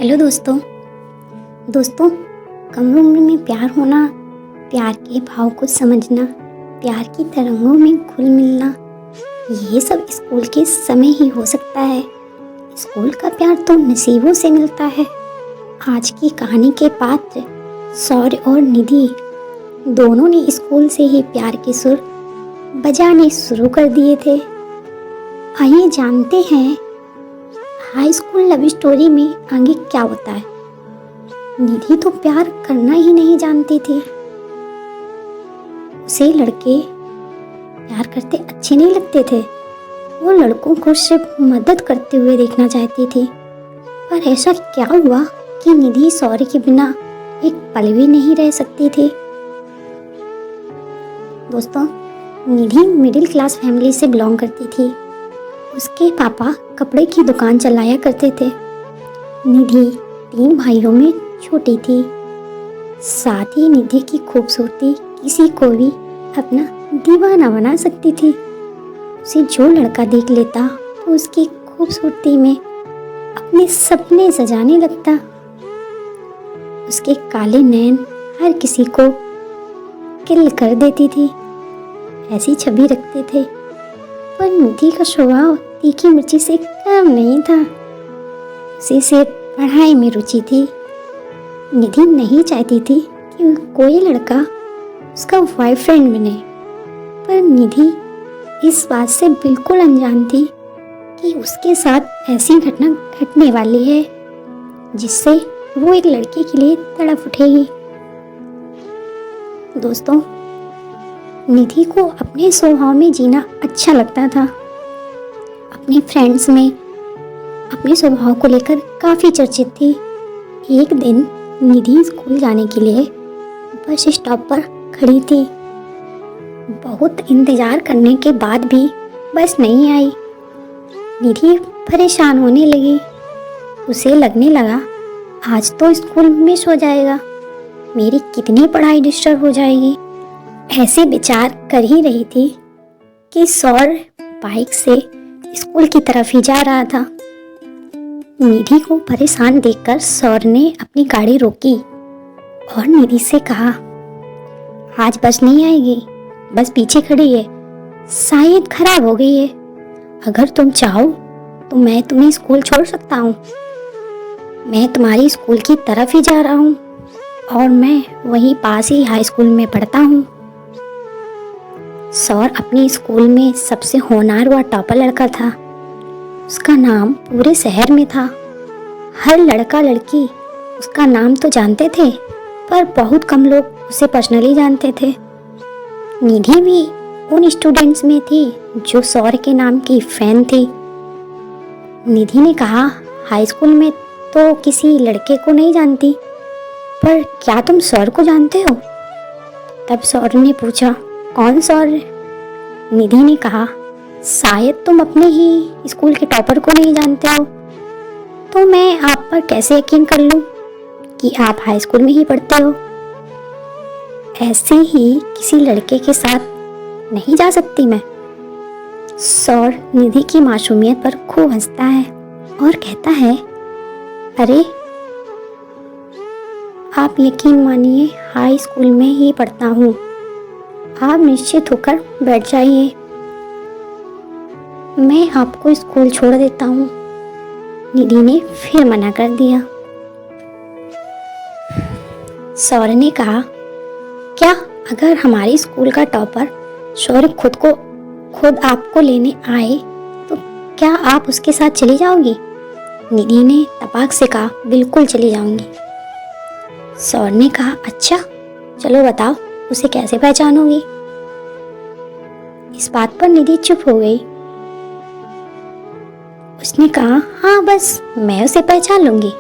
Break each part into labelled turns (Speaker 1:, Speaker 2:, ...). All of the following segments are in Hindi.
Speaker 1: हेलो दोस्तों। कम उम्र में प्यार होना, प्यार के भाव को समझना, प्यार की तरंगों में घुल मिलना, ये सब स्कूल के समय ही हो सकता है। स्कूल का प्यार तो नसीबों से मिलता है। आज की कहानी के पात्र सौर्य और निधि दोनों ने स्कूल से ही प्यार के सुर बजाने शुरू कर दिए थे। आइए जानते हैं हाई स्कूल लव स्टोरी में आगे क्या होता है। निधि तो प्यार करना ही नहीं जानती थी। उसे लड़के प्यार करते अच्छे नहीं लगते थे। वो लड़कों को सिर्फ मदद करते हुए देखना चाहती थी। पर ऐसा क्या हुआ कि निधि सौर्य के बिना एक पल भी नहीं रह सकती थी। दोस्तों, निधि मिडिल क्लास फैमिली से बिलोंग करती थी। उसके पापा कपड़े की दुकान चलाया करते थे। निधि 3 भाइयों में छोटी थी। साथ ही निधि की खूबसूरती किसी को भी अपना दीवाना बना सकती थी। उसे जो लड़का देख लेता तो उसकी खूबसूरती में अपने सपने सजाने लगता। उसके काले नैन हर किसी को किल कर देती थी, ऐसी छवि रखते थे। पर निधि का स्वभाव तीखी मिर्ची से कम नहीं था। उसे सिर्फ पढ़ाई में रुचि थी। निधि नहीं चाहती थी कि कोई लड़का उसका बॉयफ्रेंड बने। पर निधि इस बात से बिल्कुल अनजान थी कि उसके साथ ऐसी घटना घटने वाली है जिससे वो एक लड़के के लिए तड़प उठेगी। दोस्तों, निधि को अपने स्वभाव में जीना अच्छा लगता था। अपने फ्रेंड्स में अपने स्वभाव को लेकर काफ़ी चर्चित थी। एक दिन निधि स्कूल जाने के लिए बस स्टॉप पर खड़ी थी। बहुत इंतज़ार करने के बाद भी बस नहीं आई। निधि परेशान होने लगी। उसे लगने लगा आज तो स्कूल मिस हो जाएगा, मेरी कितनी पढ़ाई डिस्टर्ब हो जाएगी। ऐसे विचार कर ही रही थी कि सौर्य बाइक से स्कूल की तरफ ही जा रहा था। निधि को परेशान देखकर सौर्य ने अपनी गाड़ी रोकी और निधि से कहा, आज बस नहीं आएगी, बस पीछे खड़ी है, शायद खराब हो गई है। अगर तुम चाहो तो मैं तुम्हें स्कूल छोड़ सकता हूँ। मैं तुम्हारी स्कूल की तरफ ही जा रहा हूँ और मैं वहीं पास ही हाई स्कूल में पढ़ता हूँ। सौर्य अपने स्कूल में सबसे होनहार व टॉपर लड़का था। उसका नाम पूरे शहर में था। हर लड़का लड़की उसका नाम तो जानते थे, पर बहुत कम लोग उसे पर्सनली जानते थे। निधि भी उन स्टूडेंट्स में थी जो सौर्य के नाम की फैन थी। निधि ने कहा, हाई स्कूल में तो किसी लड़के को नहीं जानती, पर क्या तुम सौर्य को जानते हो? तब सौर्य ने पूछा, कौन सौर्य? निधि ने कहा, शायद तुम अपने ही स्कूल के टॉपर को नहीं जानते हो, तो मैं आप पर कैसे यकीन कर लूं कि आप हाई स्कूल में ही पढ़ते हो? ऐसे ही किसी लड़के के साथ नहीं जा सकती मैं। सौर्य निधि की मासूमियत पर खूब हंसता है और कहता है, अरे आप यकीन मानिए, हाई स्कूल में ही पढ़ता हूँ, आप निश्चित होकर बैठ जाइए, मैं आपको स्कूल छोड़ देता हूँ। निधि ने फिर मना कर दिया। सौर्य ने कहा, क्या अगर हमारी स्कूल का टॉपर सौर्य खुद आपको लेने आए तो क्या आप उसके साथ चली जाओगी? निधि ने तपाक से कहा, बिल्कुल चली जाऊंगी। सौर्य ने कहा, अच्छा चलो बताओ, उसे कैसे पहचानोगी? इस बात पर निधि चुप हो गई। उसने कहा, हाँ बस मैं उसे पहचान लूंगी।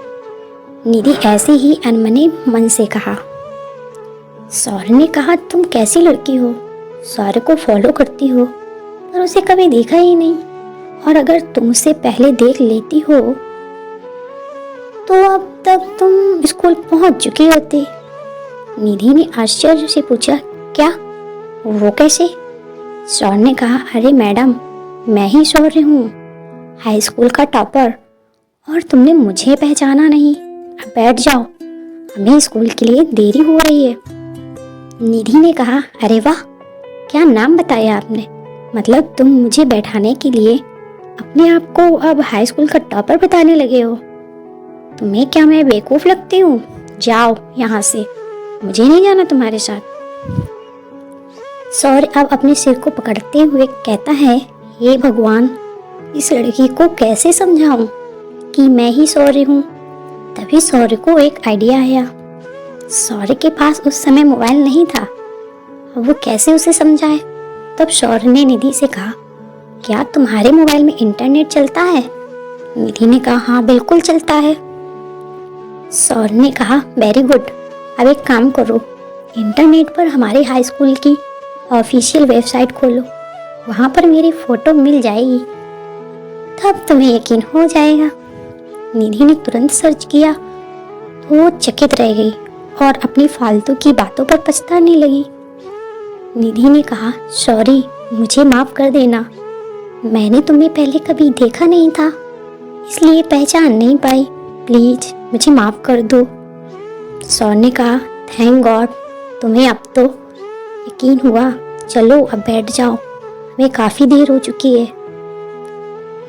Speaker 1: निधि ऐसे ही अनमने मन से कहा। सौर्य ने कहा, तुम कैसी लड़की हो, सौर्य को फॉलो करती हो पर उसे कभी देखा ही नहीं, और अगर तुम उसे पहले देख लेती हो तो अब तक तुम स्कूल पहुंच चुकी होती। निधि ने आश्चर्य से पूछा, क्या, वो कैसे? सौर्य ने कहा, अरे मैडम, मैं ही सौर्य हूँ, हाई स्कूल का टॉपर, और तुमने मुझे पहचाना नहीं। अब बैठ जाओ, हमें स्कूल के लिए देरी हो रही है। निधि ने कहा, अरे वाह, क्या नाम बताया आपने? मतलब तुम मुझे बैठाने के लिए अपने आप को अब हाई स्कूल का टॉपर बताने लगे हो? तुम्हें क्या मैं बेवकूफ़ लगती हूँ? जाओ यहाँ से, मुझे नहीं जाना तुम्हारे साथ। सौर्य अब अपने सिर को पकड़ते हुए कहता है, हे भगवान, इस लड़की को कैसे समझाऊं कि मैं ही सौर्य हूँ। तभी सौर्य को एक आइडिया आया। सौर्य के पास उस समय मोबाइल नहीं था, वो कैसे उसे समझाए। तब सौर्य ने निधि से कहा, क्या तुम्हारे मोबाइल में इंटरनेट चलता है? निधि ने कहा, हाँ बिल्कुल चलता है। सौर्य ने कहा, वेरी गुड, अब एक काम करो, इंटरनेट पर हमारे हाई स्कूल की ऑफिशियल वेबसाइट खोलो, वहाँ पर मेरी फ़ोटो मिल जाएगी, तब तुम्हें यकीन हो जाएगा। निधि ने तुरंत सर्च किया तो वो चकित रह गई और अपनी फालतू की बातों पर पछताने लगी। निधि ने कहा, सॉरी, मुझे माफ़ कर देना, मैंने तुम्हें पहले कभी देखा नहीं था, इसलिए पहचान नहीं पाई, प्लीज़ मुझे माफ़ कर दो। सौर्य ने कहा, थैंक गॉड, तुम्हें अब तो यकीन हुआ, चलो अब बैठ जाओ, हमें काफ़ी देर हो चुकी है।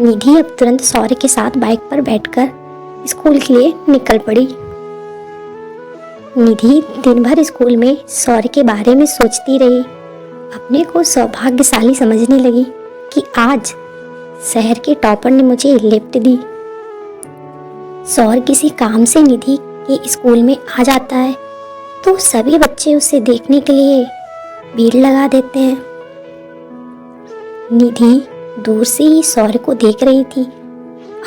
Speaker 1: निधि अब तुरंत सौर्य के साथ बाइक पर बैठकर स्कूल के लिए निकल पड़ी। निधि दिन भर स्कूल में सौर्य के बारे में सोचती रही, अपने को सौभाग्यशाली समझने लगी कि आज शहर के टॉपर ने मुझे लिफ्ट दी। सौर्य किसी काम से निधि के स्कूल में आ जाता है तो सभी बच्चे उसे देखने के लिए भीड़ लगा देते हैं। निधि दूर से ही सौर्य को देख रही थी।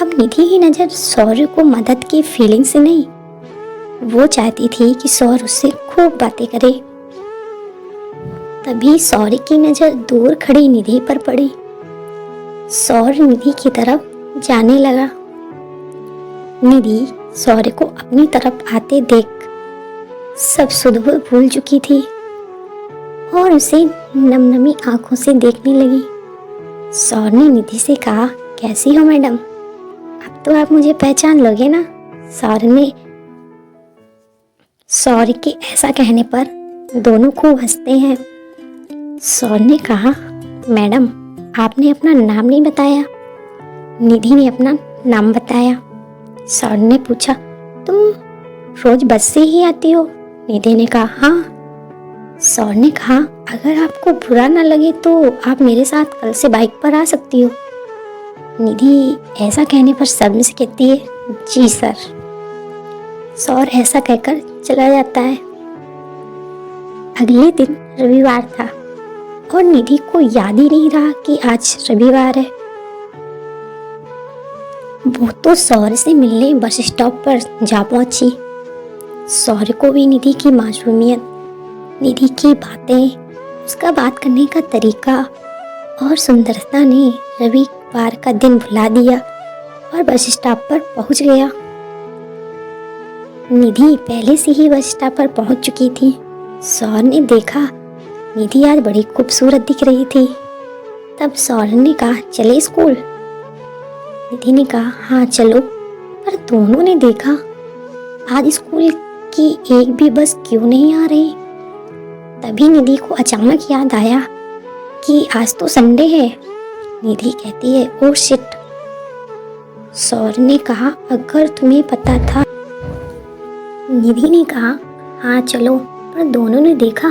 Speaker 1: अब निधि की नज़र सौर्य को मदद की फीलिंग से नहीं, वो चाहती थी कि सौर्य उससे खूब बातें करे। तभी सौर्य की नज़र दूर खड़ी निधि पर पड़ी। सौर्य निधि की तरफ जाने लगा। निधि सौर्य को अपनी तरफ आते देख सब सुध भूल चुकी थी और उसे नम-नमी आंखों से देखने लगी। सौर्य ने निधि से कहा, कैसी हो मैडम? अब तो आप मुझे पहचान लोगे ना? सौर्य के ऐसा कहने पर दोनों खूब हंसते हैं। सौर्य ने कहा, मैडम आपने अपना नाम नहीं बताया। निधि ने अपना नाम बताया। सौर्य ने पूछा, तुम रोज बस से ही आती हो? निधि ने कहा, हाँ। सौर्य ने कहा, अगर आपको बुरा ना लगे तो आप मेरे साथ कल से बाइक पर आ सकती हो। निधि ऐसा कहने पर शर्म से कहती है, जी सर। सौर्य ऐसा कहकर चला जाता है। अगले दिन रविवार था और निधि को याद ही नहीं रहा कि आज रविवार है। वो तो सौर्य से मिलने बस स्टॉप पर जा पहुंची। सौर्य को भी निधि की मासूमियत, निधि की बातें, उसका बात करने का तरीका और सुंदरता ने रविवार का दिन भुला दिया और बस स्टॉप पर पहुंच गया। निधि पहले से ही बस स्टॉप पर पहुंच चुकी थी। सौर्य ने देखा निधि आज बड़ी खूबसूरत दिख रही थी। तब सौर्य ने कहा, चले स्कूल? निधि ने कहा, हाँ चलो। पर दोनों ने देखा आज स्कूल की एक भी बस क्यों नहीं आ रही। तभी निधि को अचानक याद आया कि आज तो संडे है। निधि कहती है, ओह शिट। सौर्य ने कहा, अगर तुम्हें पता था। निधि ने कहा, हाँ चलो। पर दोनों ने देखा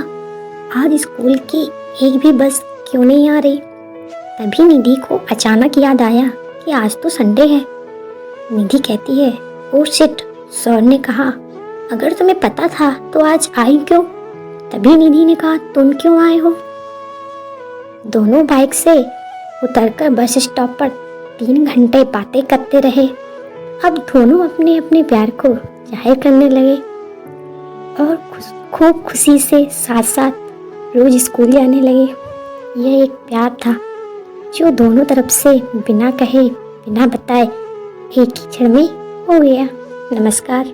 Speaker 1: आज स्कूल की एक भी बस क्यों नहीं आ रही। तभी निधि को अचानक याद आया कि आज तो संडे है। निधि कहती है, ओह शिट। सौर्य ने कहा, अगर तुम्हें पता था तो आज आई क्यों? तभी निधि ने कहा, तुम क्यों आए हो? दोनों बाइक से उतरकर बस स्टॉप पर 3 घंटे बातें करते रहे। अब दोनों अपने अपने प्यार को जाहिर करने लगे और खूब खुशी से साथ साथ रोज स्कूल जाने लगे। यह एक प्यार था जो दोनों तरफ से बिना कहे बिना बताए एक ही क्षण में हो गया। नमस्कार।